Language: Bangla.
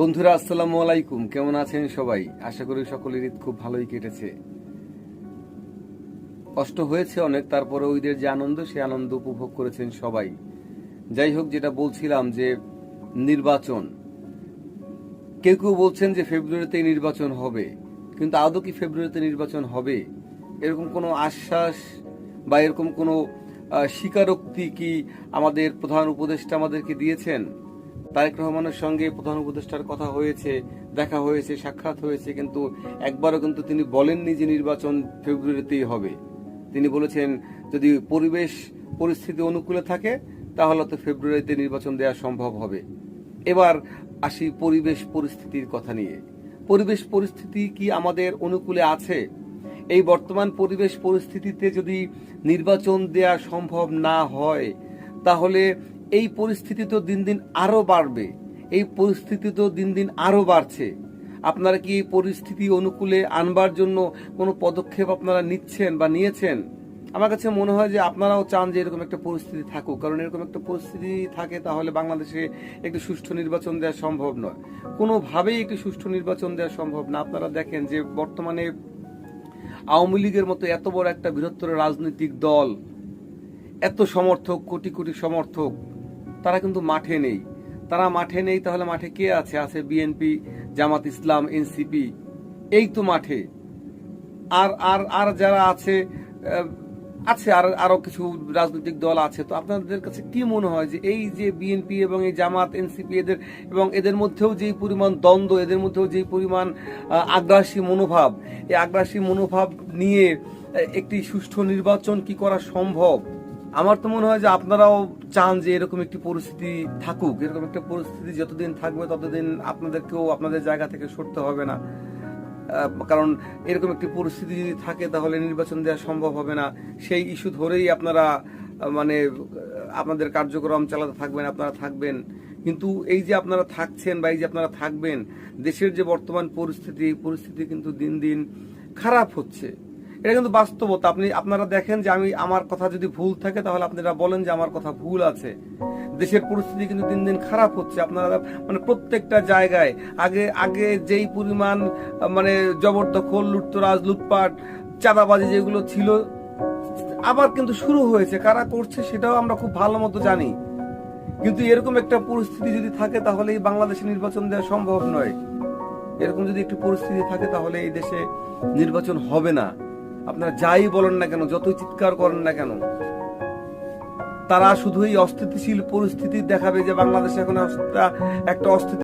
বন্ধুরা আসসালামু আলাইকুম, কেমন আছেন সবাই? আশা করি সকলের ঈদ খুব ভালোই কেটেছে। কষ্ট হয়েছে অনেক, তারপরে ঈদের যে আনন্দ, সে আনন্দ উপভোগ করেছেন সবাই। যাই হোক, যেটা বলছিলাম যে নির্বাচন, কেউ কেউ বলছেন যে ফেব্রুয়ারিতে নির্বাচন হবে, কিন্তু আদৌ কি ফেব্রুয়ারিতে নির্বাচন হবে? এরকম কোনো আশ্বাস বা এরকম কোনো স্বীকারোক্তি কি আমাদের প্রধান উপদেষ্টা আমাদেরকে দিয়েছেন? তারেক রহমানের সঙ্গে প্রধান উপদেষ্টার কথা হয়েছে, দেখা হয়েছে, সাক্ষাৎ হয়েছে, কিন্তু একবারও কিন্তু তিনি বলেননি যে নির্বাচন ফেব্রুয়ারিতেই হবে। তিনি বলেছেন যদি পরিবেশ পরিস্থিতি অনুকূলে থাকে তাহলে তো ফেব্রুয়ারিতে নির্বাচন দেওয়া সম্ভব হবে। এবার আসি পরিবেশ পরিস্থিতির কথা নিয়ে। পরিবেশ পরিস্থিতি কি আমাদের অনুকূলে আছে? এই বর্তমান পরিবেশ পরিস্থিতিতে যদি নির্বাচন দেয়া সম্ভব না হয়, তাহলে এই পরিস্থিতি তো দিন দিন আরো বাড়বে। এই পরিস্থিতি তো দিন দিন আরো বাড়ছে। আপনারা কি এই পরিস্থিতি অনুকূলে আনবার জন্য কোনো পদক্ষেপ আপনারা নিচ্ছেন বা নিয়েছেন? আমার কাছে মনে হয় যে আপনারাও চান যে এরকম একটা পরিস্থিতি থাকুক, কারণ এরকম একটা পরিস্থিতি থাকে তাহলে বাংলাদেশে একটি সুষ্ঠু নির্বাচন দেওয়া সম্ভব নয়। কোনোভাবেই একটি সুষ্ঠু নির্বাচন দেওয়া সম্ভব না। আপনারা দেখেন যে বর্তমানে আওয়ামী লীগের মতো এত বড় একটা বৃহত্তর রাজনৈতিক দল, এত সমর্থক, কোটি কোটি সমর্থক, তারা কিন্তু মাঠে নেই। তারা মাঠে নেই, তাহলে মাঠে কে আছে? আছে বিএনপি, জামাত ইসলাম, এনসিপি, এই তো মাঠে। আর আর আর যারা আছে আছে আরো কিছু রাজনৈতিক দল আছে। তো আপনাদের কাছে কি মনে হয় যে এই যে বিএনপি এবং এই জামাত, এনসিপি, এদের মধ্যেও যেই পরিমাণ দ্বন্দ্ব, এদের মধ্যেও যেই পরিমাণ আগ্রাসী মনোভাব, এই আগ্রাসী মনোভাব নিয়ে একটি সুষ্ঠু নির্বাচন কি করা সম্ভব? আমার তো মনে হয় যে আপনারাও চান যে এরকম একটি পরিস্থিতি থাকুক। এরকম একটা পরিস্থিতি যতদিন থাকবে ততদিন আপনাদেরকেও আপনাদের জায়গা থেকে সরতে হবে না। কারণ এরকম একটি পরিস্থিতি যদি থাকে তাহলে নির্বাচন দেওয়া সম্ভব হবে না। সেই ইস্যু ধরেই আপনারা মানে আপনাদের কার্যক্রম চালাতে থাকবেন, আপনারা থাকবেন। কিন্তু এই যে আপনারা থাকছেন বা এই যে আপনারা থাকবেন, দেশের যে বর্তমান পরিস্থিতি, এই পরিস্থিতি কিন্তু দিন দিন খারাপ হচ্ছে। এটা কিন্তু বাস্তবতা। আপনারা দেখেন যে আমার কথা যদি ভুল থাকে তাহলে আপনারা বলেন যে আমার কথা ভুল আছে। দেশের পরিস্থিতি কিন্তু দিন দিন খারাপ হচ্ছে। আপনারা মানে প্রত্যেকটা জায়গায় আগে যেই পরিমাণ মানে জবরদখল, লুটতরাজ, লুটপাট, চাঁদাবাজি যেগুলো ছিল, আবার কিন্তু শুরু হয়েছে। কারা করছে সেটাও আমরা খুব ভালো মতো জানি। কিন্তু এরকম একটা পরিস্থিতি যদি থাকে তাহলে এই বাংলাদেশে নির্বাচন দেওয়া সম্ভব নয়। এরকম যদি একটি পরিস্থিতি থাকে তাহলে এই দেশে নির্বাচন হবে না। আপনারা যাই বলেন না কেন, যতই চিৎকার করেন না কেন, তারা শুধু এই অস্থিতিশীল পরিস্থিতি দেখাবে যে বাংলাদেশে এখন একটা অস্থিতি